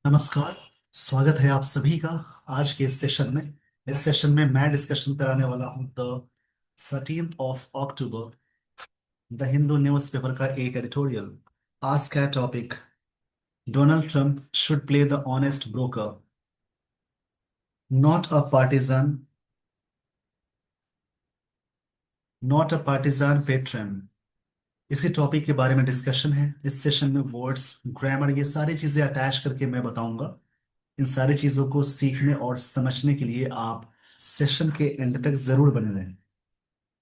नमस्कार। स्वागत है आप सभी का आज के इस सेशन में। इस सेशन में मैं डिस्कशन कराने वाला हूं the 13th of October the Hindu newspaper का एक एडिटोरियल। आज का topic, Donald Trump should play the honest broker, not a partisan, not a partisan patron. इसी टॉपिक के बारे में डिस्कशन है। इस सेशन में वर्ड्स, ग्रामर, ये सारी चीजें अटैच करके मैं बताऊंगा। इन सारी चीजों को सीखने और समझने के लिए आप सेशन के एंड तक जरूर बने रहें।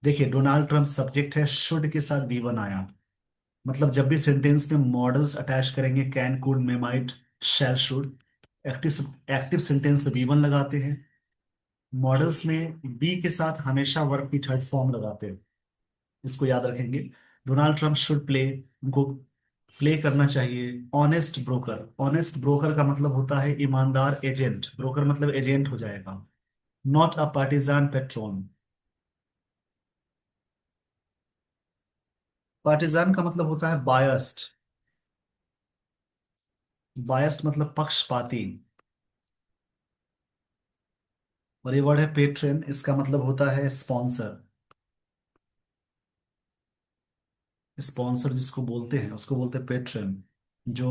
देखिए, डोनाल्ड ट्रंप सब्जेक्ट है, शुड के साथ वी वन आया। मतलब जब भी सेंटेंस में मॉडल्स अटैच करेंगे, can, could, may, might, shall, should, active active sentence में वी वन लगाते हैं। मॉडल्स में बी के साथ हमेशा वर्ब की थर्ड फॉर्म लगाते हैं। इसको याद रखेंगे। डोनाल्ड ट्रंप शुड प्ले, उनको प्ले करना चाहिए ऑनेस्ट ब्रोकर। ऑनेस्ट ब्रोकर का मतलब होता है ईमानदार एजेंट। ब्रोकर मतलब एजेंट हो जाएगा। Not a partisan Patreon. Partisan का मतलब होता है बायस्ड। बायस्ड मतलब पक्षपाती। और ये वर्ड है पेट्रन, इसका मतलब होता है स्पॉन्सर। स्पॉन्सर जिसको बोलते हैं उसको बोलते हैं पेट्रन। जो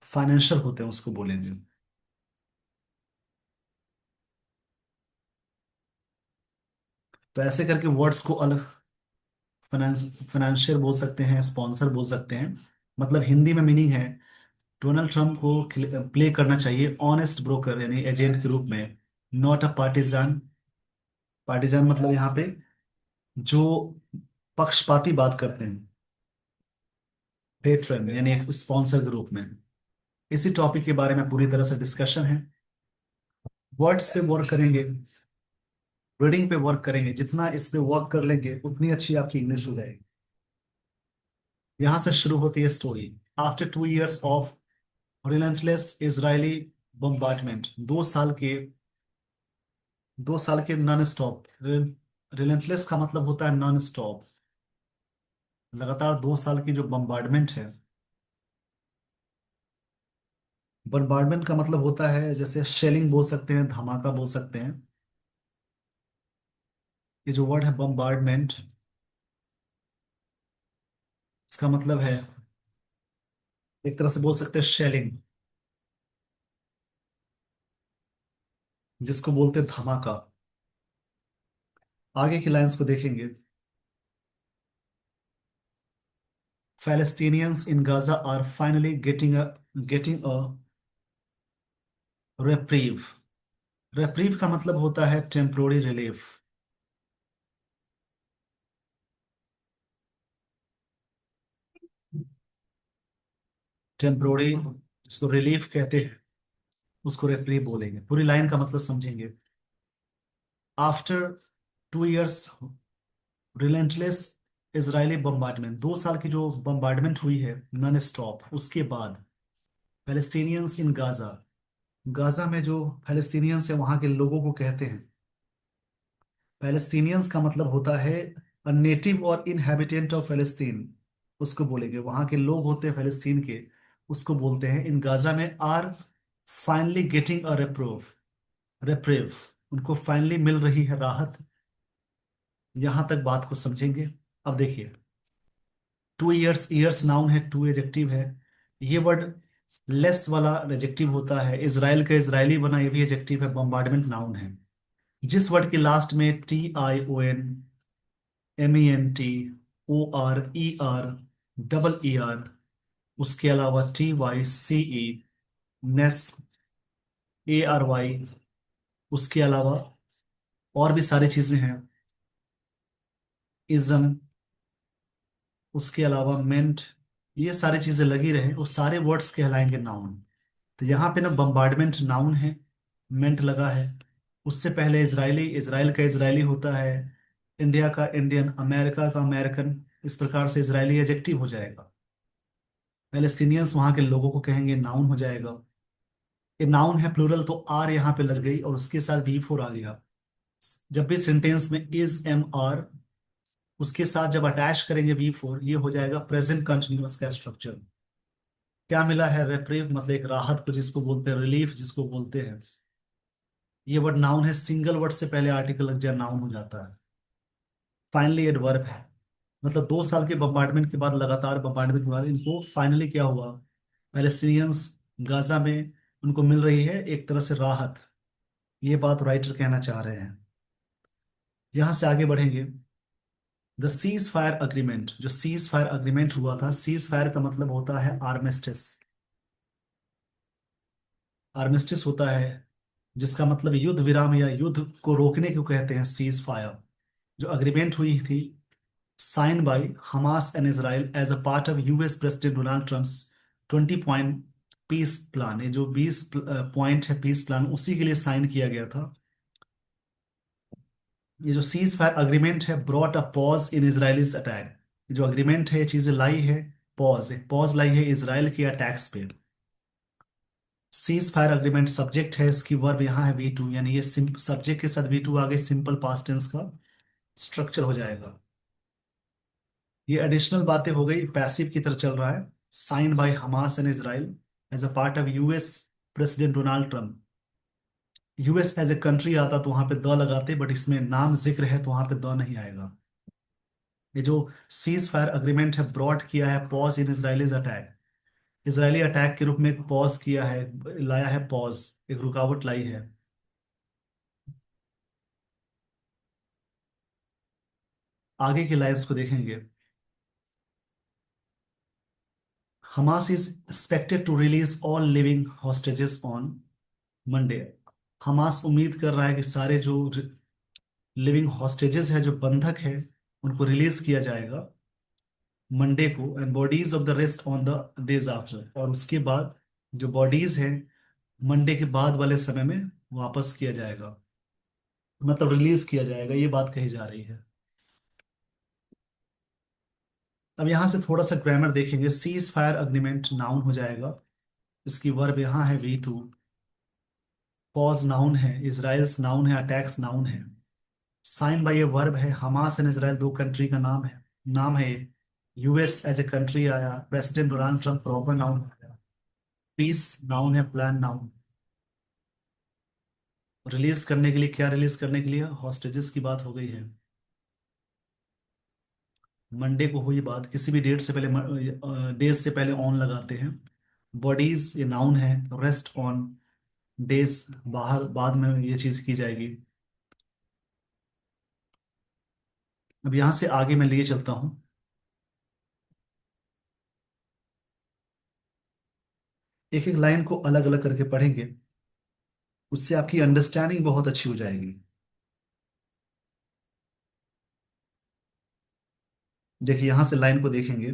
फाइनेंशियल होते हैं उसको बोलेंगे। तो ऐसे करके वर्ड्स को अलग, फाइनेंशियल बोल सकते हैं, स्पॉन्सर बोल सकते हैं। मतलब हिंदी में मीनिंग है, डोनाल्ड ट्रंप को प्ले करना चाहिए ऑनेस्ट ब्रोकर यानी एजेंट के रूप में, नॉट अ पार्टिजान। पार्टिजान मतलब यहाँ पे जो पक्षपाती बात करते हैं। पेट्रन यानी एक स्पॉन्सर के रूप में। इसी टॉपिक के बारे में पूरी तरह से डिस्कशन है। वर्ड्स पे वर्क करेंगे, रीडिंग पे वर्क करेंगे। जितना इस पे वर्क कर लेंगे उतनी अच्छी आपकी इंग्लिश हो जाएगी। यहां से शुरू होती है story. After 2 years of relentless Israeli bombardment, 2 साल के नॉन स्टॉप। रिलेंटलेस का मतलब होता है नॉन स्टॉप। लगातार 2 साल की जो बम्बार्डमेंट है। बम्बार्डमेंट का मतलब होता है, जैसे शेलिंग बोल सकते हैं, धमाका बोल सकते हैं। ये जो वर्ड है बम्बार्डमेंट, इसका मतलब है, एक तरह से बोल सकते हैं शेलिंग, जिसको बोलते हैं धमाका। आगे की लाइंस को देखेंगे। Palestinians in Gaza are finally getting a reprieve। reprieve का मतलब होता है टेम्पोररी रिलीफ। टेम्पोररी, जिसको रिलीफ कहते हैं, उसको रेप्रीव बोलेंगे। पूरी लाइन का मतलब समझेंगे। After 2 years relentless Israeli bombardment, 2 साल की जो बम्बार्डमेंट हुई है नॉन स्टॉप, उसके बाद पैलेस्टीनियंस इन गाजा, गाजा में जो पैलेस्टीनियंस है वहां के लोगों को कहते हैं। पैलेस्टीनियंस का मतलब होता है नेटिव और इनहेबिटेंट ऑफ पैलेस्टीन, उसको बोलेंगे। वहां के लोग होते हैं पैलेस्तीन के, उसको बोलते हैं। इन गाजा में आर फाइनली गेटिंग अ रेप्रूव, रेप्रेव, उनको फाइनली मिल रही है राहत। यहां तक बात को समझेंगे। अब देखिए, 2 years, ईयर्स नाउन है, टू एडजेक्टिव है। ये वर्ड लेस वाला एडजेक्टिव होता है। इजराइल का इजरायली बना, ये भी एडजेक्टिव है। बम्बार्डमेंट नाउन है। जिस वर्ड के लास्ट में TION, MENT, ORER, ER, उसके अलावा TYCE, नेस, ARY, उसके अलावा और भी सारी चीजें हैं, इज्म, उसके अलावा मेंट, ये सारी चीजें लगी रहे, वो सारे वर्ड्स कहलाएंगे नाउन। तो यहाँ पे ना बम्बार्डमेंट नाउन है, मेंट लगा है। उससे पहले इजरायली, इजराइल का इजरायली होता है, इंडिया का इंडियन, अमेरिका का अमेरिकन, इस प्रकार से इजरायली एडजेक्टिव हो जाएगा। पैलेस्टीनियंस वहां के लोगों को कहेंगे, नाउन हो जाएगा। ये नाउन है प्लूरल, तो आर यहाँ पे लग गई और उसके साथ V4 आ गया। जब भी सेंटेंस में इज MR, उसके साथ जब अटैच करेंगे V4, ये हो जाएगा प्रेजेंट कंटिन्यूअस का स्ट्रक्चर। क्या मिला है? रेप्रीव मतलब एक राहत को जिसको बोलते हैं, रिलीफ जिसको बोलते हैं। ये वर्ड नाउन है, सिंगल वर्ड से पहले आर्टिकल लग जाए नाउन हो जाता है। फाइनली एडवर्ब है, मतलब 2 साल के बम्बार्डमेंट के बाद, लगातार बम्बार्डमेंट के बाद इनको फाइनली क्या हुआ? पैलेस्टीनियंस गाजा में उनको मिल रही है एक तरह से राहत। ये बात राइटर कहना चाह रहे हैं। यहां से आगे बढ़ेंगे। द सीज फायर अग्रीमेंट, जो सीज फायर अग्रीमेंट हुआ था, सीज फायर का मतलब होता है आर्मिस्टिस। आर्मिस्टिस होता है जिसका मतलब युद्ध विराम या युद्ध को रोकने को कहते हैं, सीज फायर। जो अग्रीमेंट हुई थी, sign by Hamas and Israel as a part of US president Donald Trump's 20 point peace plan. ये जो 20 पॉइंट है पीस प्लान, उसी के लिए साइन किया गया था। ये जो सीज फायर अग्रीमेंट है brought a pause in Israel's attack. जो अग्रीमेंट है ये चीजें लाई है, पॉज, एक पॉज लाई है इसराइल के अटैक्स पे। सीज फायर अग्रीमेंट सब्जेक्ट है, इसकी वर्ब यहाँ है वी टू, यानी ये सब्जेक्ट के साथ वी टू आगे सिंपल पास्ट टेंस का स्ट्रक्चर हो जाएगा। ये एडिशनल बातें हो गई, पैसिव की तरह चल रहा है। Sign by Hamas and Israel as a part of US president Donald Trump. US as a country आता तो वहां पे द लगाते, बट इसमें नाम जिक्र है तो वहां पे द नहीं आएगा। ये जो सीज फायर अग्रीमेंट है ब्रॉट किया है pause in Israelites attack. Israeli attack के रूप में एक पॉज किया है, लाया है पॉज, एक रुकावट लाई है। आगे की लाइंस को देखेंगे। Hamas is expected to release all living hostages on Monday. Hamas उम्मीद कर रहा है कि सारे जो लिविंग हॉस्टेजेस है, जो बंधक है, उनको रिलीज किया जाएगा मंडे को, and bodies of the rest on the days after. और उसके बाद जो बॉडीज हैं मंडे के बाद वाले समय में वापस किया जाएगा, मतलब रिलीज किया जाएगा, ये बात कही जा रही है। अब यहां से थोड़ा सा ग्रामर देखेंगे। सीज फायर अग्रीमेंट नाउन हो जाएगा, इसकी वर्ब यहाँ है वी टू। पॉज नाउन है, इजराइल्स नाउन है, अटैक्स नाउन है। साइन बाय ये वर्ब है। हमास एंड इसराइल दो कंट्री का नाम है, नाम है। यूएस एज ए कंट्री आया, president Donald Trump proper noun आया, पीस नाउन है, प्लान नाउन। रिलीज करने के लिए, क्या रिलीज करने के लिए? हॉस्टेजेस की बात हो गई है। मंडे को हुई बात, किसी भी डेट से पहले, डेज से पहले ऑन लगाते हैं। बॉडीज ये नाउन है, रेस्ट ऑन डेज बाहर बाद में ये चीज की जाएगी। अब यहां से आगे मैं लिए चलता हूं। एक एक लाइन को अलग अलग करके पढ़ेंगे, उससे आपकी अंडरस्टैंडिंग बहुत अच्छी हो जाएगी। देखिए यहां से लाइन को देखेंगे।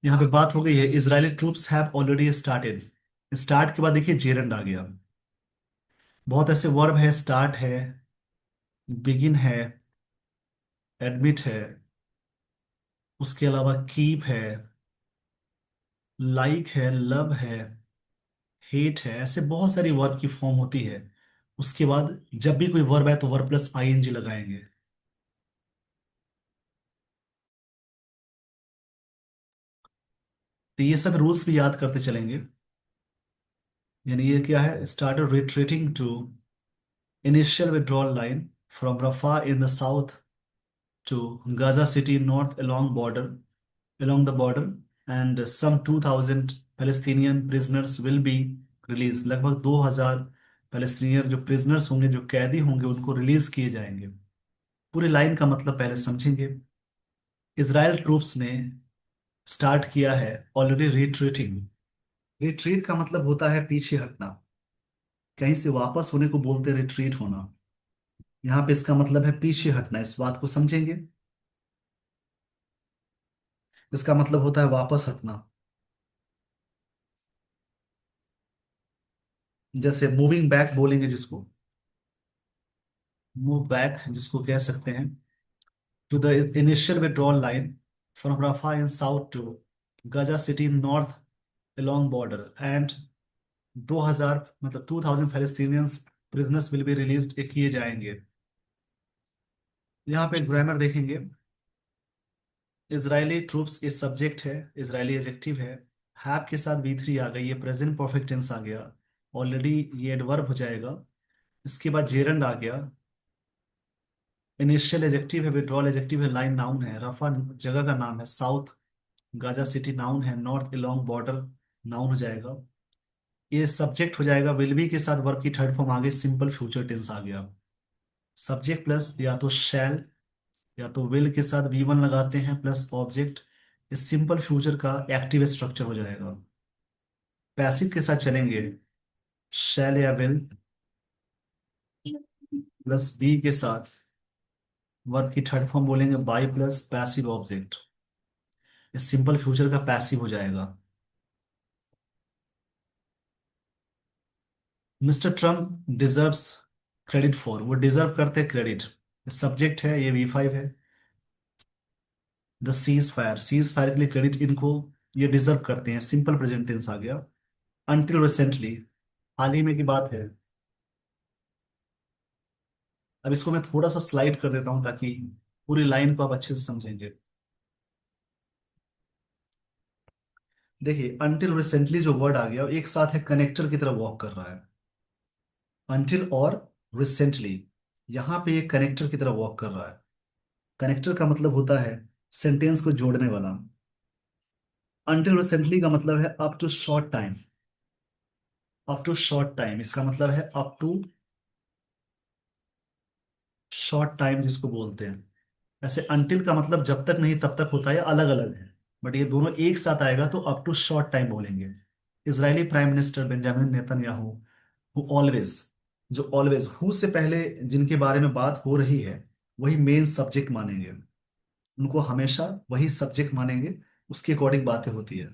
यहाँ पे बात हो गई है, Israeli troops have already started. Start के बाद देखिए जेरंड आ गया। बहुत ऐसे वर्ब है, स्टार्ट है, बिगिन है, एडमिट है, उसके अलावा कीप है, लाइक है, लव है, हेट है, ऐसे बहुत सारी वर्ब की फॉर्म होती है। उसके बाद जब भी कोई वर्ब है तो वर्ब प्लस आईएनजी लगाएंगे। तो ये सब रूल्स भी याद करते चलेंगे। यानी ये क्या है? Started retreating to initial withdrawal line from Rafah in the south to Gaza City north along the border, and some 2,000 Palestinian prisoners will be released। लगभग 2,000 पैलेस्टीनियन जो प्रिजनर्स होंगे, जो कैदी होंगे, उनको रिलीज किए जाएंगे। पूरी लाइन का मतलब पहले समझेंगे। इसराइल ट्रूप्स ने स्टार्ट किया है ऑलरेडी रिट्रीटिंग। रिट्रीट का मतलब होता है पीछे हटना, कहीं से वापस होने को बोलते रिट्रीट होना। यहाँ पे इसका मतलब है पीछे हटना, इस बात को समझेंगे। इसका मतलब होता है वापस हटना। जैसे मूविंग बैक बोलेंगे जिसको, मूव बैक जिसको कह सकते हैं, to the initial withdrawal line from Rafah in south to Gaza city north along border, and 2,000 मतलब 2,000 Palestinians prisoners will be released, किए जाएंगे। यहाँ पे ग्रामर देखेंगे। इजरायली ट्रूप्स ये सब्जेक्ट है, इजरायली एडजेक्टिव है। हैव के साथ V3 आ गई, ये प्रेजेंट परफेक्ट टेंस आ गया। ऑलरेडी ये एडवर्ब हो जाएगा। इसके बाद जेरंड आ गया। इनिशियल एडजेक्टिव है, विड्रॉल एडजेक्टिव है, लाइन नाउन है, रफा जगह का नाम है, साउथ गाजा सिटी नाउन है, नॉर्थ अलोंग बॉर्डर नाउन हो जाएगा। ये सब्जेक्ट हो जाएगा, विल बी के साथ वर्ब की थर्ड फॉर्म आ गई, सिंपल फ्यूचर टेंस आ गया। सब्जेक्ट प्लस या तो शैल या तो विल के साथ V1 लगाते हैं प्लस ऑब्जेक्ट, इस सिंपल फ्यूचर का एक्टिव स्ट्रक्चर हो जाएगा। पैसिव के साथ चलेंगे, शैल या विल प्लस बी के साथ वर्ब की थर्ड फॉर्म बोलेंगे बाई प्लस पैसिव ऑब्जेक्ट, इस सिंपल फ्यूचर का पैसिव हो जाएगा। Mister Trump deserves credit for, वो डिजर्व करते क्रेडिट, सब्जेक्ट है, ये V5 है। The cease fire, cease fire के लिए क्रेडिट इनको, ये डिजर्व करते हैं, सिंपल प्रेजेंट टेंस आ गया। अनटिल रिसेंटली, हाल ही में की बात है। अब इसको मैं थोड़ा सा स्लाइड कर देता हूं ताकि पूरी लाइन को आप अच्छे से समझेंगे। देखिए अनटिल रिसेंटली जो वर्ड आ गया वो एक साथ है, कनेक्टर की तरह वॉक कर रहा है। अनटिल और रिसेंटली, यहां पे ये कनेक्टर की तरह वॉक कर रहा है। कनेक्टर का मतलब होता है सेंटेंस को जोड़ने वाला। अनटिल रिसेंटली का मतलब है up to short time, up to short time इसका मतलब है अप टू शॉर्ट टाइम जिसको बोलते हैं। ऐसे अनटिल का मतलब जब तक नहीं तब तक होता है, अलग अलग है, बट ये दोनों एक साथ आएगा तो अप टू शॉर्ट टाइम बोलेंगे। Israeli prime minister Benjamin Netanyahu, who always, जो ऑलवेज हु से पहले जिनके बारे में बात हो रही है वही मेन सब्जेक्ट मानेंगे, उनको हमेशा वही सब्जेक्ट मानेंगे, उसके अकॉर्डिंग बातें होती है।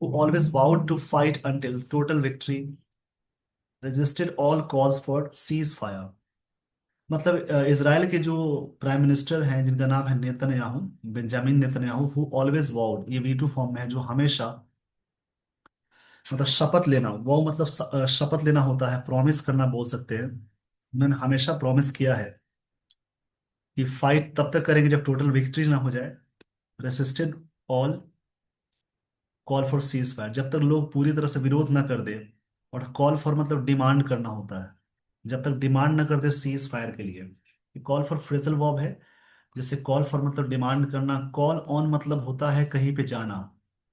Who always vowed to fight until total victory, resisted all calls for cease fire. मतलब इजराइल के जो प्राइम मिनिस्टर हैं जिनका नाम है Netanyahu, Benjamin Netanyahu, who always vowed, ये V2 फॉर्म में है, जो हमेशा, मतलब शपथ लेना, वो मतलब शपथ लेना होता है, प्रॉमिस करना बोल सकते हैं। उन्होंने हमेशा प्रॉमिस किया है कि फाइट तब तक करेंगे जब टोटल विक्ट्री ना हो जाए। Resisted all call for cease fire, जब तक लोग पूरी तरह से विरोध ना कर दे। और कॉल फॉर मतलब डिमांड करना होता है, जब तक डिमांड ना कर दे सीज फायर के लिए। कॉल फॉर फ्रेजल वर्ब है, जैसे कॉल फॉर मतलब डिमांड करना, कॉल ऑन मतलब होता है कहीं पे जाना,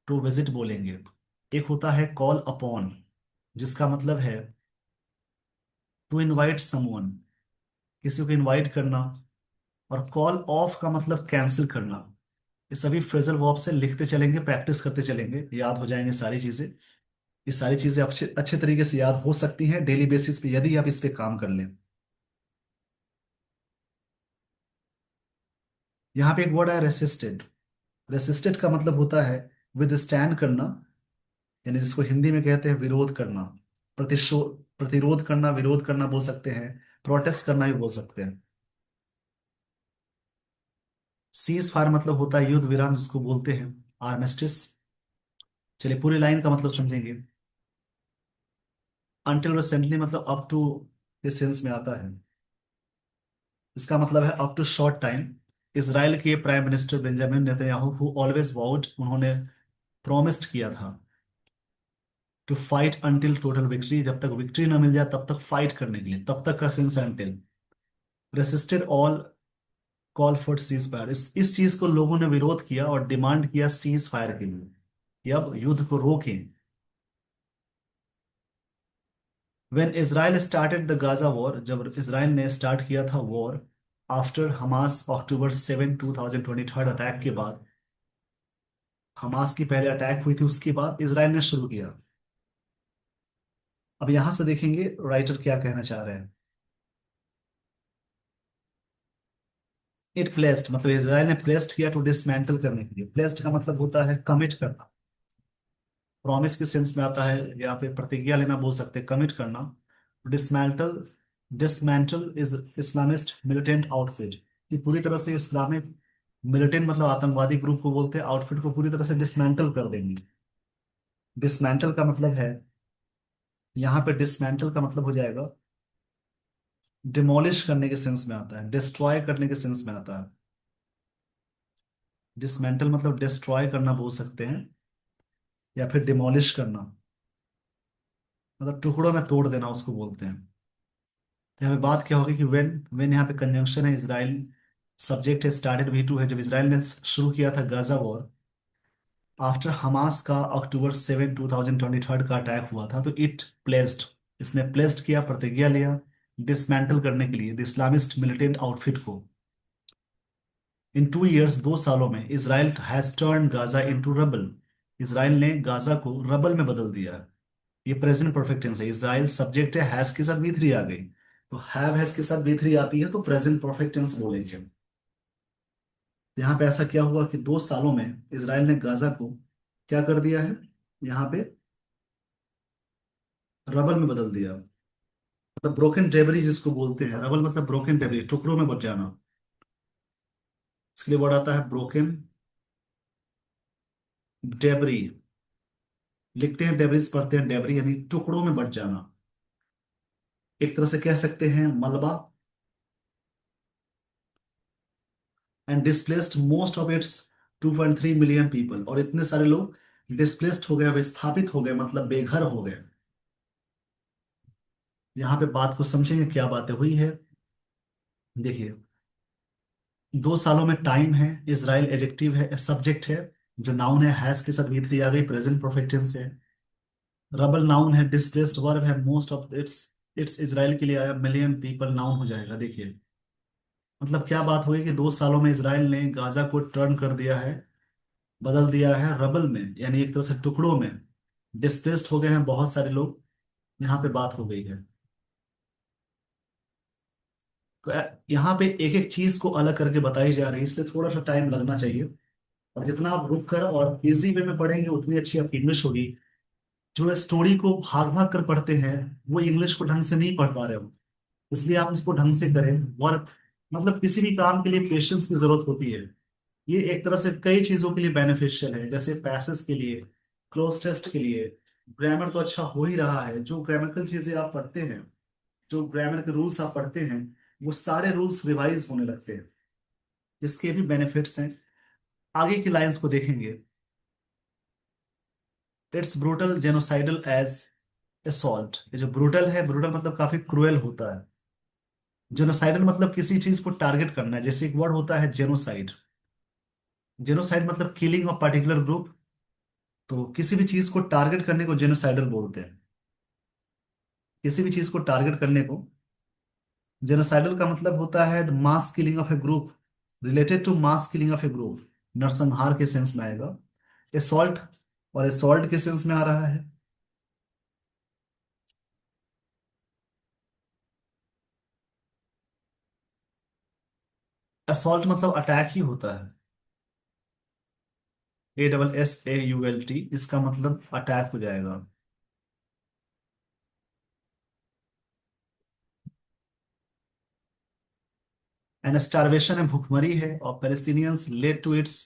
टू विजिट बोलेंगे। एक होता है कॉल अपॉन, जिसका मतलब है टू इनवाइट समवन, किसी को इनवाइट करना। और कॉल ऑफ का मतलब कैंसिल करना। ये सभी फ्रेजल वर्ब से लिखते चलेंगे, प्रैक्टिस करते चलेंगे, याद हो जाएंगे सारी चीजें। ये सारी चीजें अच्छे अच्छे तरीके से याद हो सकती हैं डेली बेसिस पे यदि आप इस पे काम कर लें। यहाँ पे एक वर्ड है रेसिस्टेड। रेसिस्टेड का मतलब होता है विद स्टैंड करना, यानी जिसको हिंदी में कहते हैं विरोध करना, प्रतिरोध करना, विरोध करना बोल सकते हैं, प्रोटेस्ट करना भी बोल सकते हैं। सीज फायर मतलब होता है युद्ध विराम जिसको बोलते हैं, आर्मिस्टिस। चलिए पूरी लाइन का मतलब समझेंगे। अनटिल रिसेंटली मतलब अप टू के सेंस में आता है, इसका मतलब है up to short time. Israel के prime minister Benjamin Netanyahu, who always vowed, उन्होंने प्रॉमिस्ड किया था to fight until total victory, जब तक विक्ट्री ना मिल जाए तब तक फाइट करने के लिए, तब तक का sense until. Resisted all call for cease fire, इस चीज को लोगों ने विरोध किया और डिमांड किया सीज फायर के लिए कि अब युद्ध को रोकें। When Israel started the Gaza war, जब इसराइल ने स्टार्ट किया था war after Hamas October 7, 2023 attack के बाद, हमास की पहले अटैक हुई थी उसके बाद इसराइल ने शुरू किया। अब यहां से देखेंगे राइटर क्या कहना चाह रहे हैं। इट प्लेस्ड मतलब इसराइल ने प्लेस्ड किया टू डिसमेंटल करने के लिए, प्लेस्ड का मतलब होता है कमिट करना, प्रॉमिस के सेंस में आता है, या फिर प्रतिज्ञा लेना बोल सकते हैं, कमिट करना। Dismantle, dismantle is Islamist militant outfit, कि पूरी तरह से इस्लामिक मिलिटेंट मतलब आतंकवादी ग्रुप को बोलते हैं, आउटफिट को पूरी तरह से डिसमेंटल कर देंगे। डिसमेंटल का मतलब है, यहाँ पे डिसमेंटल का मतलब हो जाएगा डिमोलिश करने के सेंस में आता है, डिस्ट्रॉय करने के सेंस में आता है। डिसमेंटल मतलब डिस्ट्रॉय करना बोल सकते हैं, या फिर डिमोलिश करना मतलब टुकड़ों में तोड़ देना उसको बोलते हैं। तो यहाँ पे बात क्या होगी कि वेन वेन यहाँ पे कंजंक्शन है इजराइल, सब्जेक्ट है स्टार्टेड V2 है, जब इसराइल ने शुरू किया था गाजा वॉर आफ्टर हमास का अक्टूबर 7 2023 का अटैक हुआ था, तो इट प्लेस्ड, इसने प्लेस्ड किया, प्रतिज्ञा लिया डिसमेंटल करने के लिए द इस्लामिस्ट मिलिटेंट आउटफिट को। इन 2 इयर्स, 2 सालों में Israel has turn Gaza into rubble, Israel ने गाजा को रबल में बदल दिया। ये प्रेजेंट परफेक्ट टेंस है, इसराइल सब्जेक्ट है, हैज के साथ V3 आ गई, तो हैव हैज के साथ V3 आती है तो प्रेजेंट परफेक्ट टेंस बोलेंगे। यहाँ पे ऐसा क्या हुआ कि 2 सालों में इसराइल ने गाजा को क्या कर दिया है, यहाँ पे रबल में बदल दिया। मतलब ब्रोकन डेबरी जिसको बोलते हैं, रबल मतलब ब्रोकन डेबरी, टुकड़ों में बच जाना। इसके लिए वर्ड आता है ब्रोकन डेबरी, लिखते हैं डेबरिस, पढ़ते हैं डेबरी, यानी टुकड़ों में बच जाना। एक तरह से कह सकते हैं मलबा। And displaced most of its 2.3 million people, और इतने सारे लोग डिस्प्लेस्ड हो गए, विस्थापित हो गए, मतलब बेघर हो गए। यहाँ पे बात को समझेंगे क्या बातें हुई है। देखिए, 2 सालों में टाइम है, इसराइल एजेक्टिव है, सब्जेक्ट है, जो नाउन है हैज के साथ V3 आ गई, प्रेजेंट परफेक्ट टेंस है। रबल नाउन है, डिस्प्लेस्ड वर्ब है, most of its, it's Israel के लिए आया, मिलियन पीपल नाउन हो जाएगा। देखिए मतलब क्या बात हुई कि 2 सालों में इसराइल ने गाजा को टर्न कर दिया है, बदल दिया है रबल में, यानी एक तरह से टुकड़ों में। डिस्प्लेस्ड हो गए हैं बहुत सारे लोग, यहाँ पे बात हो गई है। तो यहाँ पे एक एक चीज को अलग करके बताई जा रही है, इसलिए थोड़ा सा टाइम लगना चाहिए। और जितना आप रुक कर और इजी वे में पढ़ेंगे उतनी अच्छी आपकी इंग्लिश होगी। जो स्टोरी को भाग भाग कर पढ़ते हैं वो इंग्लिश को ढंग से नहीं पढ़ पा रहे हो, इसलिए आप इसको ढंग से करें। वर्क मतलब किसी भी काम के लिए पेशेंस की जरूरत होती है। ये एक तरह से कई चीजों के लिए बेनिफिशियल है, जैसे पैसेज के लिए, क्लोज टेस्ट के लिए। ग्रामर तो अच्छा हो ही रहा है, जो ग्रामेटिकल चीजें आप पढ़ते हैं, जो ग्रामर के रूल्स आप पढ़ते हैं, वो सारे रूल्स रिवाइज होने लगते हैं, जिसके भी बेनिफिट्स हैं। आगे की लाइंस को देखेंगे। It's brutal genocidal age assault, ये जो ब्रूटल है, ब्रूटल मतलब काफी क्रूएल होता है। जेनोसाइडल मतलब किसी चीज को टारगेट करना है, जैसे एक वर्ड होता है जेनोसाइड। जेनोसाइड मतलब किलिंग ऑफ पार्टिकुलर ग्रुप, तो किसी भी चीज को टारगेट करने को जेनोसाइडल बोलते हैं। किसी भी चीज को टारगेट करने को जेनोसाइडल का मतलब होता है mass killing of a group, related to mass killing of a group, नरसंहार के सेंस में आएगा। असॉल्ट, और असॉल्ट के सेंस में आ रहा है। असॉल्ट मतलब अटैक ही होता है, ASSAULT, इसका मतलब अटैक हो जाएगा। एंड स्टारवेशन है, भुखमरी है, और Palestinians led to its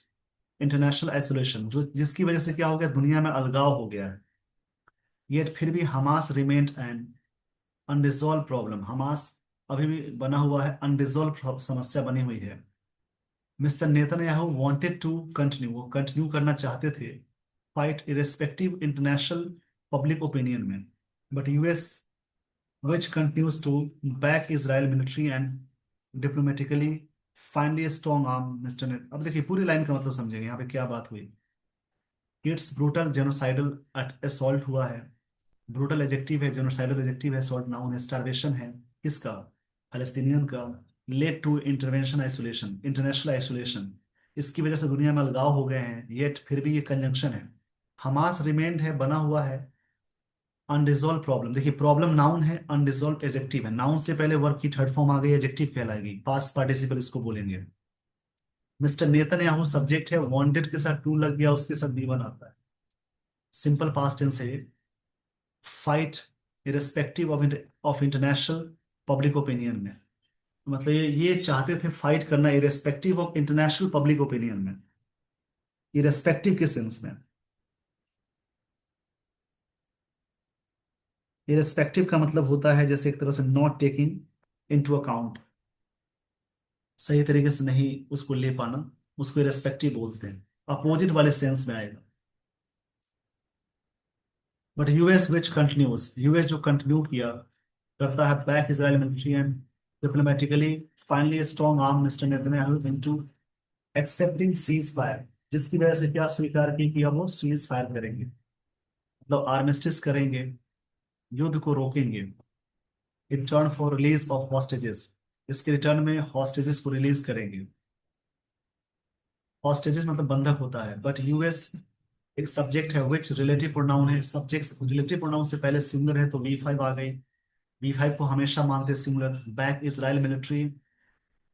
international isolation, जो जिसकी वजह से क्या हो गया, दुनिया में अलगाव हो गया है। येट फिर भी Hamas remained an unresolved problem, Hamas अभी भी बना हुआ है, अनरिजॉल्व समस्या बनी हुई है। Mister Netanyahu wanted to continue, वो कंटिन्यू करना चाहते थे fight irrespective international public opinion में, but US which continues to back Israel military and diplomatically finally a strong arm mister ने। अब देखिए पूरी लाइन का मतलब समझेंगे यहाँ पे क्या बात हुई। इट्स ब्रूटल जेनोसाइडल असॉल्ट हुआ है, ब्रूटल एजेक्टिव है, जेनोसाइडल एजेक्टिव है, असॉल्ट नाउन है, स्टारवेशन है, किसका, फलस्तीनियन का, led to intervention isolation, international isolation, इसकी वजह से दुनिया में अलगाव हो गए हैं, येट फिर भी ये कंजंक्शन है। हमास रिमेंड है, बना हुआ है, अनरिजॉल्व प्रॉब्लम, देखिए प्रॉब्लम नाउन है, अनरिजॉल्व एजेक्टिव है, नाउन से पहले वर्ब की थर्ड फॉर्म आ गई, एजेक्टिव कहलाएगी, पास्ट पार्टिसिपल इसको बोलेंगे। मिस्टर नेतन्याहू सब्जेक्ट है, वांटेड के साथ टू लग गया, उसके साथ B1 आता है। सिंपल पास्ट टेंस है, fight irrespective of international public opinion में, मतलब ये चाहते थे फाइट करना irrespective of international public opinion में, इरेस्पेक्टिव के सेंस में। इरेस्पेक्टिव का मतलब होता है जैसे एक तरह से नॉट टेकिंग इनटू अकाउंट, सही तरीके से नहीं उसको ले पाना, उसको रेस्पेक्टिव बोलते हैं, अपोजिट वाले सेंस में आएगा। But US which continuous, US जो कंटिन्यू किया करता है back Israel military and diplomatically finally strong arm mister Netanyahu into accepting cease fire, जिसकी वजह से क्या स्वीकार की कि अब वो सीज फायर करेंगे, मतलब आर्मिस्टिस करेंगे, युद्ध को रोकेंगे, in turn for release of hostages, इसके रिटर्न में हॉस्टेजेस को रिलीज करेंगे। हॉस्टेजेस मतलब बंधक होता है, बट यूएस एक सब्जेक्ट है विच रिलेटिव प्रोनाउन है, सब्जेक्ट रिलेटिव प्रोनाउन से पहले सिंगुलर है तो वी फाइव आ गई, वी फाइव को हमेशा मानते हैं singular. Back Israel military,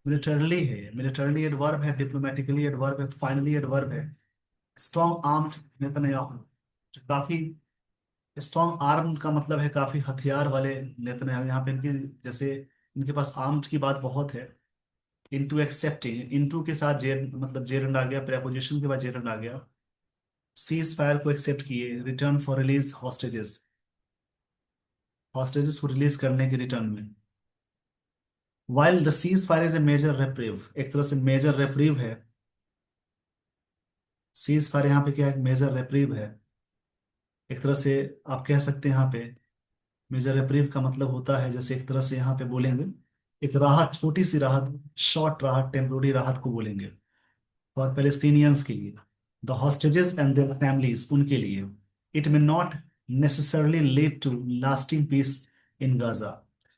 militarily है, मिलिटरली एडवर्ब है, डिप्लोमेटिकली एडवर्ब है, फाइनली एडवर्ब है। स्ट्रॉन्ग आर्म्ड नेतन्याहू, जो काफी स्ट्रॉन्ग आर्म का मतलब है काफी हथियार वाले नेतन्याहू, यहाँ पे इनके जैसे इनके पास आर्म्ड की बात बहुत है। इनटू एक्सेप्टिंग, इनटू के साथ जेर मतलब जेरंड आ गया, प्रेपोजिशन के बाद जेरंड आ गया। सीज फायर को एक्सेप्ट किए, return for release hostages, hostages को रिलीज करने के रिटर्न में। While the cease fire is a major reprieve, एक तरह से मेजर रेप्रीव है। सीज फायर यहाँ पे क्या है, मेजर रेप्रीव है एक तरह से, आप कह सकते हैं यहाँ पे मेजर रेप्रीव का मतलब होता है, जैसे एक तरह से यहाँ पे बोलेंगे एक राहत, छोटी सी राहत, शॉर्ट राहत, टेम्पोररी राहत को बोलेंगे फॉर पैलेस्टीनियंस के लिए, the hostages and their families उनके लिए। It may not necessarily lead to lasting peace in Gaza,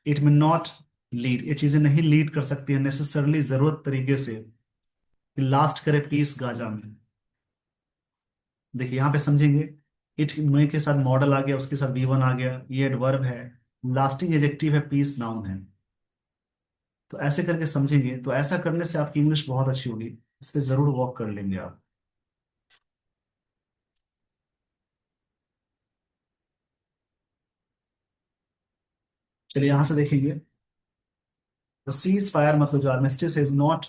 it may not lead, ये चीजें नहीं लीड कर सकती है नेसेसरली जरूरत तरीके से कि लास्ट करे पीस गाजा में। देखिए यहाँ पे समझेंगे, इट मे के साथ मॉडल आ गया, उसके साथ वी वन आ गया, ये एडवर्ब है, लास्टिंग एडजेक्टिव है, पीस नाउन है। तो ऐसे करके समझेंगे, तो ऐसा करने से आपकी इंग्लिश बहुत अच्छी होगी, इस पे जरूर वर्क कर लेंगे आप। चलिए यहां से देखेंगे, द सीज फायर मतलब जो armistice is not,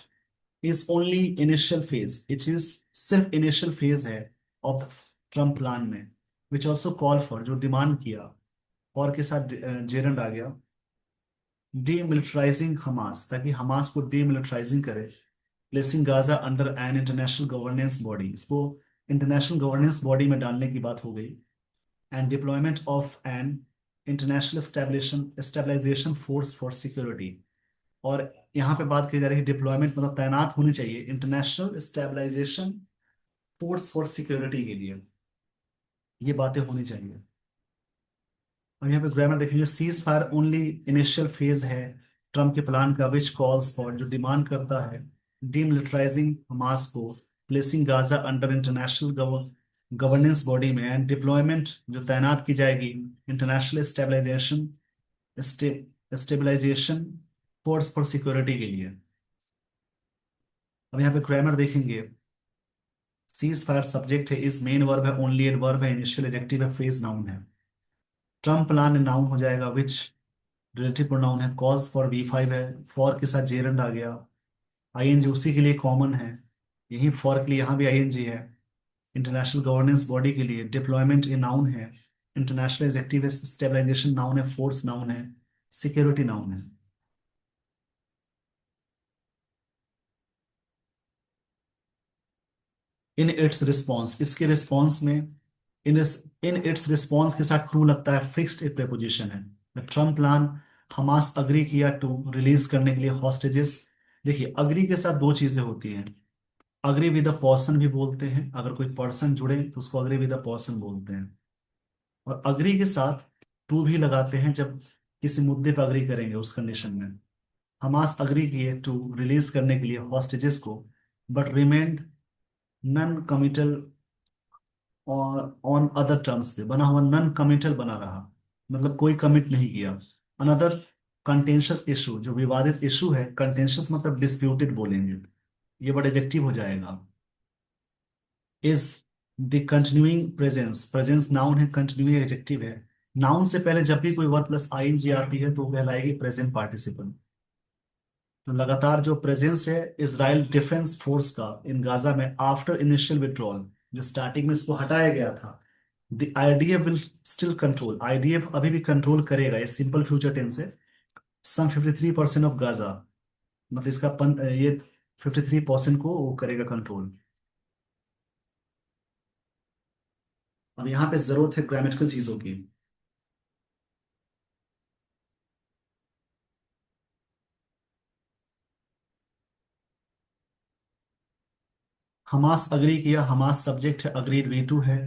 is only initial phase, it is सिर्फ इनिशियल फेज है ऑफ द ट्रम्प प्लान में, विच ऑल्सो कॉल फॉर, जो डिमांड किया, और के साथ जेरंड आ गया, डीमिलिटराइजिंग हमास, ताकि हमास को डीमिलिटराइजिंग करे, placing Gaza under an international governance body, इसको इंटरनेशनल गवर्नेंस बॉडी में डालने की बात हो गई, and deployment of an international stabilisation force for security, और यहाँ पे बात की जा रही है डिप्लॉयमेंट मतलब तैनात होनी चाहिए international stabilisation force for security के लिए, ये बातें होनी चाहिए। और यहाँ पे ग्रामर देखेंगे, ceasefire only initial phase है ट्रम्प के प्लान का, विच कॉल्स फॉर, जो डिमांड करता है, डीमिलिटराइजिंग हमास को, placing Gaza under international governance body में, एंड डिप्लॉयमेंट जो तैनात की जाएगी international stabilisation force for security के लिए। अब यहाँ पे ग्रामर देखेंगे, सीज फायर सब्जेक्ट है, इस मेन वर्ब है, ओनली एडवर्ब है, इनिशियल एडजेक्टिव है, फेज नाउन है। ट्रम्प प्लान नाउन हो जाएगा, विच रिलेटिव प्रोनाउन है, कॉज फॉर वी फाइव है, फॉर के साथ जेरंड आ गया, आईएनजी उसी के लिए कॉमन है, यही फॉर के लिए यहाँ भी आईएनजी है। इंटरनेशनल गवर्नेंस बॉडी के लिए डिप्लॉयमेंट ये नाउन है, इंटरनेशनल एडजेक्टिव है, स्टेबलाइजेशन नाउन है, फोर्स नाउन है, सिक्योरिटी नाउन है। इन इट्स रिस्पॉन्स, इसके रिस्पॉन्स में, इन इन इट्स रिस्पॉन्स के साथ टू लगता है, फिक्स्ड एक प्रेपोजिशन है। ट्रम्प प्लान, हमास अग्री किया टू रिलीज करने के लिए हॉस्टेजेस। देखिए अग्री के साथ दो चीजें होती हैं, अग्री विद अ पर्सन भी बोलते हैं, अगर कोई पर्सन जुड़े तो उसको अग्री विद अ पर्सन बोलते हैं, और अग्री के साथ टू भी लगाते हैं जब किसी मुद्दे पर अग्री करेंगे उस कंडीशन में। हमास अग्री किए टू रिलीज करने के लिए हॉस्टेजेस को, बट रिमेन्ड नन कमिटल, और ऑन अदर टर्म्स पे बना हुआ नन कमिटल बना रहा, मतलब कोई कमिट नहीं किया। अनदर कंटेंशियस इशू, जो विवादित इशू है, कंटेंशियस मतलब डिस्प्यूटेड बोलेंगे, ये बड़ा एडजेक्टिव हो जाएगा। Is the continuing presence, presence noun है, कंटिन्यूइंग एडजेक्टिव है। नाउन से पहले जब भी कोई वर्ब प्लस आईएनजी आती है तो वो कहलाएगी प्रेजेंट पार्टिसिपल। तो लगातार जो प्रेजेंस है इजराइल डिफेंस फोर्स का इन गाजा में आफ्टर इनिशियल विड्रॉल, जो स्टार्टिंग में इसको हटाया गया था, the IDF will still control, IDF अभी भी कंट्रोल करेगा, ये सिंपल फ्यूचर टेंस है, सम 53% ऑफ गाजा, मतलब इसका ये 53% को वो करेगा कंट्रोल। अब यहाँ पे जरूरत है ग्रामेटिकल चीजों की। हमास अग्री किया, हमास सब्जेक्ट है, अग्रीड V2 है,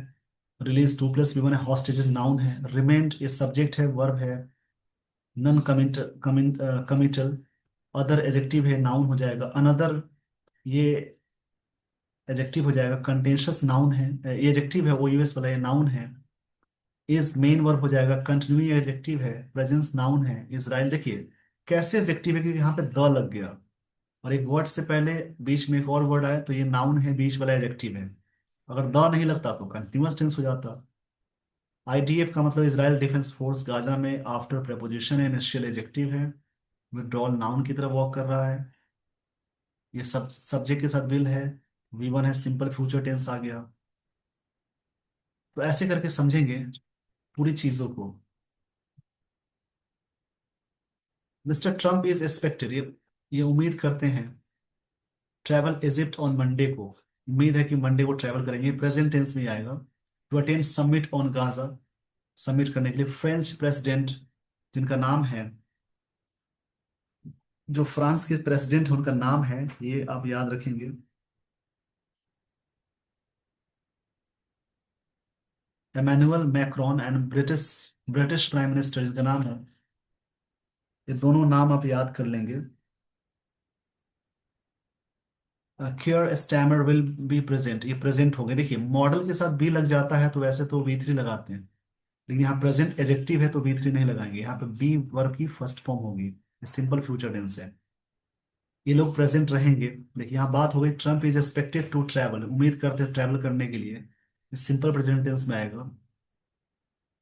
रिलीज 2+V1 है, हॉस्टेजेस नाउन है, रिमेंड ये सब्जेक्ट है, वर्ब है, नन कमिटल, अदर एजेक्टिव है, नाउन हो जाएगा, अनदर ये एजेक्टिव हो जाएगा, कंटेंशियस नाउन है, ये एजेक्टिव है, OUS वाला ये नाउन है, इज मेन वर्ब हो जाएगा, कंटिन्यूइंग एजेक्टिव है, प्रेजेंस नाउन है, इजराइल देखिए कैसे एजेक्टिव है, क्योंकि यहाँ पे द लग गया और एक वर्ड से पहले बीच में एक और वर्ड आया तो ये नाउन है, बीच वाला एजेक्टिव है। अगर द नहीं लगता तो कंटिन्यूअस टेंस हो जाता। IDF का मतलब इजराइल डिफेंस फोर्स गाजा में आफ्टर प्रेपोजिशन है, इनिशियल एजेक्टिव है, विड्रॉल नाउन की तरफ वॉक कर रहा है, ये सब सब्जेक्ट के साथ विल है, V1 है, सिंपल फ्यूचर टेंस आ गया। तो ऐसे करके समझेंगे पूरी चीजों को। मिस्टर ट्रम्प इज एक्सपेक्टेड, ये उम्मीद करते हैं, ट्रैवल इजिप्ट ऑन मंडे को, उम्मीद है कि मंडे को ट्रैवल करेंगे, प्रेजेंट टेंस में आएगा, to attend summit on Gaza, summit करने के लिए, फ्रेंच प्रेसिडेंट जिनका नाम है, जो फ्रांस के प्रेसिडेंट है उनका नाम है, ये आप याद रखेंगे, Emmanuel Macron, and British British prime minister जिनका नाम है, ये दोनों नाम आप याद कर लेंगे। Care stammer will be present, ये प्रेजेंट हो गए, देखिए मॉडल के साथ बी लग जाता है तो वैसे तो V3 लगाते हैं, लेकिन यहाँ प्रेजेंट एजेक्टिव है तो V3 नहीं लगाएंगे, यहाँ पे बी वर्ब की फर्स्ट फॉर्म होगी, सिंपल फ्यूचर टेंस है, ये लोग प्रेजेंट रहेंगे। देखिए यहाँ बात हो गई, Trump is expected to travel, उम्मीद करते हैं ट्रैवल करने के लिए, सिंपल प्रेजेंट टेंस में आएगा,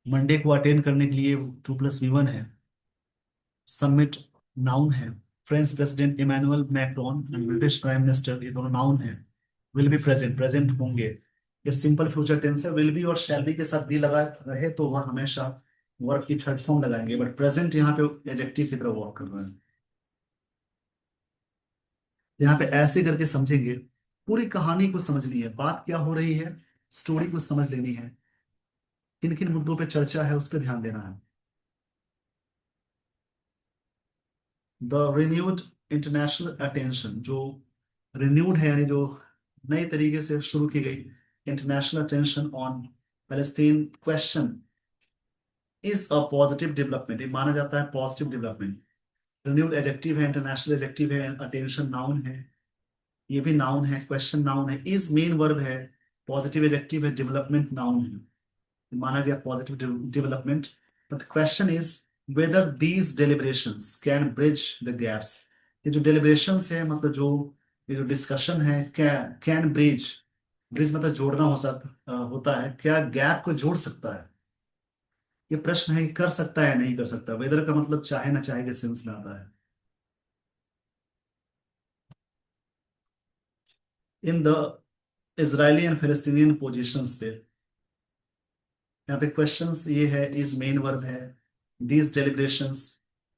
मंडे को अटेंड करने के लिए 2+V1 है, समिट नाउन है, French president Emmanuel Macron and British prime minister ये दोनों नाउन है, विल बी प्रेजेंट प्रेजेंट होंगे, ये सिंपल फ्यूचर टेंस है, विल बी और शैल बी के साथ भी लगा रहे तो वह हमेशा वर्ब की थर्ड फॉर्म लगाएंगे, बट प्रेजेंट यहाँ पे एडजेक्टिव की तरह वर्क कर रहे हैं। यहाँ पे ऐसे करके समझेंगे, पूरी कहानी को समझनी है, बात क्या हो रही है, स्टोरी को समझ लेनी है, किन किन मुद्दों पे चर्चा है उस पर ध्यान देना है। द रिन्यूड इंटरनेशनल अटेंशन, जो रिन्यूड है यानी जो नई तरीके से शुरू की गई international attention on Palestine question is a positive development, ये माना जाता है पॉजिटिव डेवलपमेंट। रिन्यूड एडजेक्टिव है, इंटरनेशनल एडजेक्टिव है, अटेंशन नाउन है, ये भी नाउन है, क्वेश्चन नाउन है, इज मेन वर्ब है, पॉजिटिव एडजेक्टिव है, डेवलपमेंट नाउन है, माना गया positive development. But question is whether these deliberations can bridge the gaps, ये जो डेलिब्रेशंस है मतलब जो ये जो डिस्कशन है, क्या कैन ब्रिज, ब्रिज मतलब जोड़ना हो सकता होता है, क्या गैप को जोड़ सकता है, ये प्रश्न है कि कर सकता है या नहीं कर सकता, वेदर का मतलब चाहे ना चाहे के सेंस में आता है। In the Israeli and फिलिस्तीनियन positions पे, यहाँ पे क्वेश्चंस ये है, इज मेन वर्ब है, दीज डेलिब्रेशंस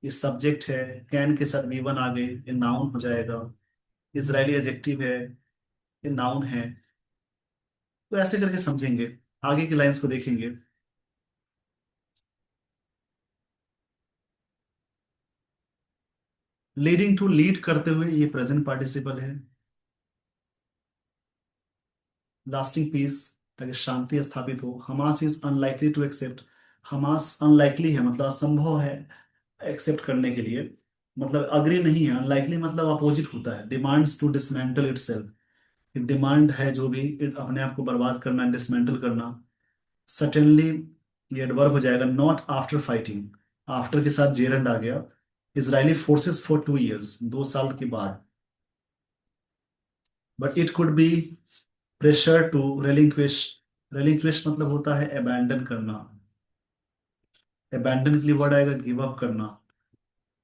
ये सब्जेक्ट है, कैन के साथ V1 आ गए, ये नाउन हो जाएगा, इजरायली एडजेक्टिव है, ये नाउन है। तो ऐसे करके समझेंगे, आगे की लाइंस को देखेंगे। लीडिंग टू, लीड करते हुए, ये प्रेजेंट पार्टिसिपल है, लास्टिंग पीस ताकि शांति स्थापित हो, Hamas is unlikely to accept, Hamas unlikely है मतलब असंभव है एक्सेप्ट करने के लिए, मतलब अग्री नहीं है, अनलाइकली मतलब अपोजिट होता है, demands to dismantle itself, demand है जो भी अपने आप को बर्बाद करना, डिसमेंटल करना, सडनली ये एडवर्ब हो जाएगा, नॉट आफ्टर फाइटिंग, आफ्टर के साथ जेरंड आ गया, इजरायली फोर्सेस फॉर 2 years 2 साल के बाद, but it could be pressure to relinquish, relinquish मतलब होता है अबैंडन करना, अबैंडन के लिए वर्ड आएगा गिव अप करना,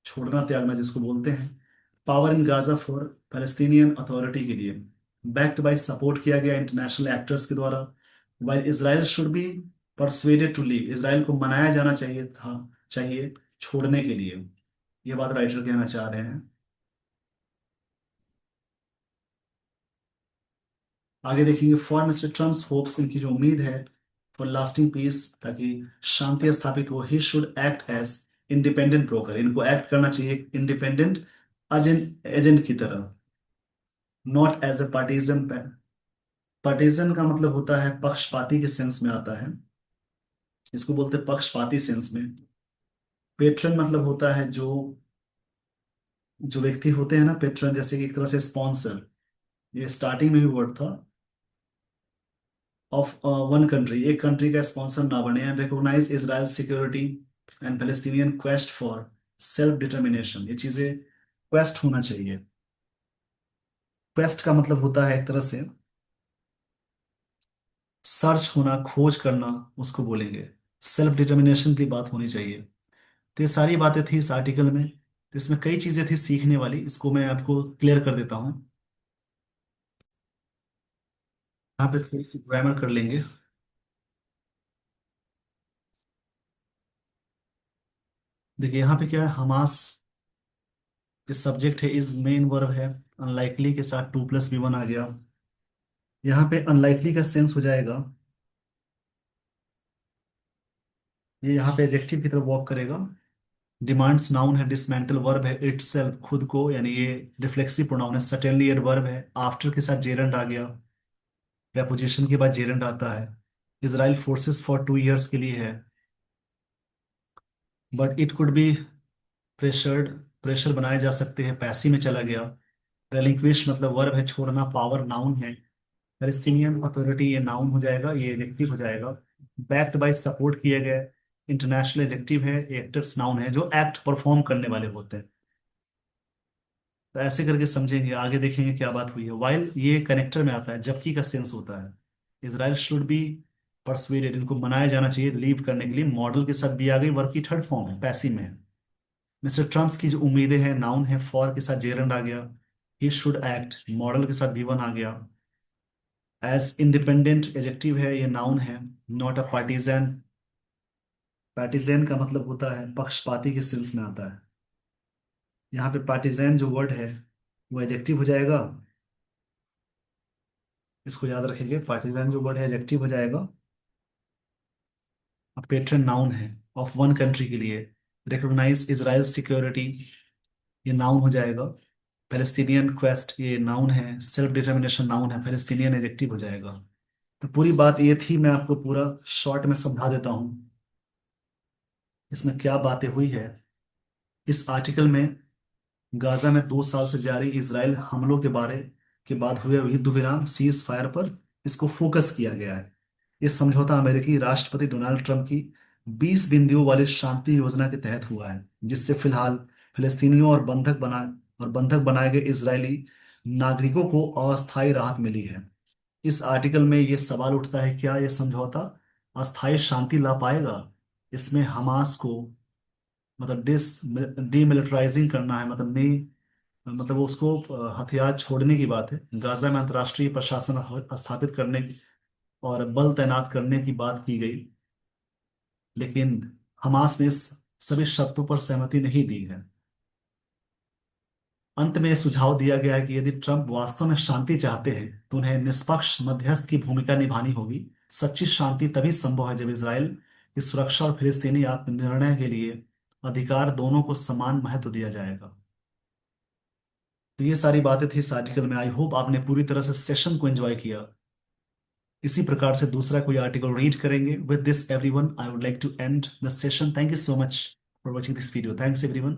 छोड़ना त्यागना जिसको बोलते हैं, power in Gaza for Palestinian authority के लिए, बैक्ड बाय सपोर्ट किया गया इंटरनेशनल एक्टर्स के द्वारा, while Israel should be persuaded to leave, Israel को मनाया जाना चाहिए था, चाहिए छोड़ने के लिए, ये बात राइटर कहना चाह रहे हैं। आगे देखेंगे, फॉर मिस्टर ट्रम्प्स होप्स, इनकी जो उम्मीद है फॉर लास्टिंग पीस, ताकि शांति स्थापित हो, he should act as independent broker, इनको एक्ट करना चाहिए इंडिपेंडेंट एजेंट एजेंट की तरह, not as a partisan. Partisan का मतलब होता है पक्षपाती के सेंस में आता है, इसको बोलते हैं पक्षपाती सेंस में। पेट्रन मतलब होता है जो जो व्यक्ति होते हैं ना पेट्रन, जैसे कि एक तरह से स्पॉन्सर, ये स्टार्टिंग में भी वर्ड था, ऑफ वन कंट्री, एक कंट्री का स्पॉन्सर ना बने, and recognise Israel security and Palestinian quest for self determination, ये चीजें क्वेस्ट होना चाहिए। क्वेस्ट का मतलब होता है एक तरह से सर्च होना, खोज करना, उसको बोलेंगे। सेल्फ डिटर्मिनेशन की बात होनी चाहिए। तो ये सारी बातें थी इस आर्टिकल में, तो इसमें कई चीजें थी सीखने वाली, इसको मैं आपको क्लियर कर देता हूँ। यहाँ पे थोड़ी सी ग्रामर कर लेंगे। देखिए यहाँ पे क्या है, हमास इस सब्जेक्ट है, इज मेन वर्ब है, अनलाइकली के साथ टू प्लस बी वन आ गया। यहाँ पे अनलाइकली का सेंस हो जाएगा, ये यहाँ पे एडजेक्टिव की तरफ वॉक करेगा। डिमांड्स नाउन है, डिसमेंटल वर्ब है, इटसेल्फ खुद को, यानी ये रिफ्लेक्सिव प्रोनाउन है। सर्टेनली एड वर्ब है, आफ्टर के साथ जेरंड आ गया, preposition के बाद जेरंड आता है। इसराइल फोर्सेस फॉर 2 इयर्स के लिए है, but it could B pressured, pressure बनाए जा सकते हैं, पैसिव में चला गया। रेलिंक्विश मतलब वर्ब है, छोड़ना, पावर नाउन है। पैलेस्टीनियन अथॉरिटी ये नाउन हो जाएगा, ये एडजेक्टिव हो जाएगा। बैक्ड बाय, सपोर्ट किए गए, इंटरनेशनल एडजेक्टिव है, एक्टर्स नाउन है, जो एक्ट परफॉर्म करने वाले होते हैं। तो ऐसे करके समझेंगे, आगे देखेंगे क्या बात हुई है। वाइल ये कनेक्टर में आता है, जबकि का सेंस होता है। इसराइल शुड बी परsuaded, इनको मनाया जाना चाहिए लीव करने के लिए, मॉडल के साथ भी आ गई, वर्ब की थर्ड फॉर्म है, पैसिव में है। मिस्टर ट्रम्प्स की जो उम्मीदें हैं, नाउन है, फॉर के साथ जेरंड आ गया। ही शुड एक्ट, मॉडल के साथ भी वन आ गया। एज इंडिपेंडेंट एजेक्टिव है, ये नाउन है, नॉट अ पार्टीजन। पार्टीजन का मतलब होता है पक्षपाती के सेंस में आता है। यहाँ पे पार्टीजन जो वर्ड है वो एजेक्टिव हो जाएगा, इसको याद रखेंगे, पार्टीजन जो वर्ड है एजेक्टिव हो जाएगा। अब पेट्रन नाउन है, ऑफ वन कंट्री के लिए। रिकॉग्नाइज इजराइल सिक्योरिटी, ये नाउन हो जाएगा। पैलेस्टीनियन क्वेस्ट ये नाउन है, सेल्फ डिटर्मिनेशन नाउन है, पैलेस्टीनियन एजेक्टिव हो जाएगा। तो पूरी बात ये थी, मैं आपको पूरा शॉर्ट में समझा देता हूँ इसमें क्या बातें हुई है। इस आर्टिकल में गाजा में 2 साल से जारी इसराइल हमलों के बारे के बाद हुए युद्ध विराम, सीज फायर पर इसको फोकस किया गया है। ये समझौता अमेरिकी राष्ट्रपति डोनाल्ड ट्रंप की 20 बिंदुओं वाली शांति योजना के तहत हुआ है, जिससे फिलहाल फिलिस्तीनियों और बंधक बनाए गए इजरायली नागरिकों को अस्थायी राहत मिली है। इस आर्टिकल में ये सवाल उठता है, क्या यह समझौता अस्थायी शांति ला पाएगा? इसमें हमास को मतलब डीमिलिटराइजिंग करना है, मतलब नहीं, मतलब उसको हथियार छोड़ने की बात है। गाजा में अंतर्राष्ट्रीय प्रशासन स्थापित करने और बल तैनात करने की बात की गई, लेकिन हमास ने इस सभी शर्तों पर सहमति नहीं दी है। अंत में यह सुझाव दिया गया है कि यदि ट्रंप वास्तव में शांति चाहते हैं तो उन्हें निष्पक्ष मध्यस्थ की भूमिका निभानी होगी। सच्ची शांति तभी संभव है जब इसराइल की सुरक्षा और फिलिस्तीनी आत्मनिर्णय के लिए अधिकार दोनों को समान महत्व दिया जाएगा। तो ये सारी बातें थी इस आर्टिकल में। आई होप आपने पूरी तरह से सेशन को एंजॉय किया। इसी प्रकार से दूसरा कोई आर्टिकल रीड करेंगे। With this everyone, I would like to end the session. Thank you so much for watching this video. Thanks everyone.